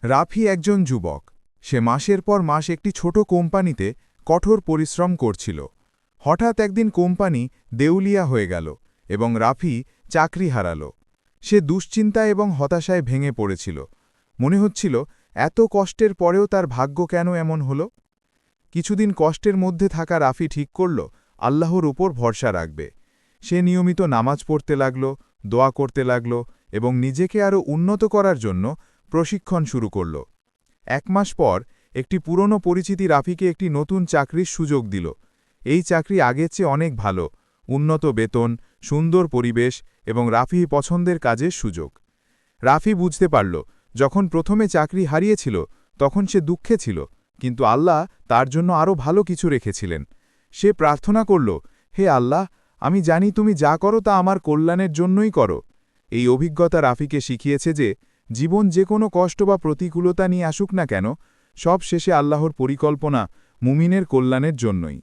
রাফি একজন যুবক। সে মাসের পর মাস একটি ছোট কোম্পানিতে কঠোর পরিশ্রম করছিল। হঠাৎ একদিন কোম্পানি দেউলিয়া হয়ে গেল এবং রাফি চাকরি হারাল। সে দুশ্চিন্তা এবং হতাশায় ভেঙে পড়েছিল। মনে হচ্ছিল এত কষ্টের পরেও তার ভাগ্য কেন এমন হল। কিছুদিন কষ্টের মধ্যে থাকা রাফি ঠিক করল আল্লাহর উপর ভরসা রাখবে। সে নিয়মিত নামাজ পড়তে লাগল, দোয়া করতে লাগল এবং নিজেকে আরও উন্নত করার জন্য প্রশিক্ষণ শুরু করল। 1 মাস পর একটি পুরনো পরিচিতি রাফিকে একটি নতুন চাকরির সুযোগ দিল। এই চাকরি আগের চেয়ে অনেক ভালো, উন্নত বেতন, সুন্দর পরিবেশ এবং রাফি পছন্দের কাজের সুযোগ। রাফি বুঝতে পারল, যখন প্রথমে চাকরি হারিয়েছিল তখন সে দুঃখে ছিল, কিন্তু আল্লাহ তার জন্য আরও ভালো কিছু রেখেছিলেন। সে প্রার্থনা করল, হে আল্লাহ, আমি জানি তুমি যা করো তা আমার কল্যাণের জন্যই করো। এই অভিজ্ঞতা রাফিকে শিখিয়েছে যে জীবন যে কোনো কষ্ট বা প্রতিকূলতা নিয়ে আসুক না কেন, সব শেষে আল্লাহর পরিকল্পনা মুমিনের কল্যাণের জন্যই।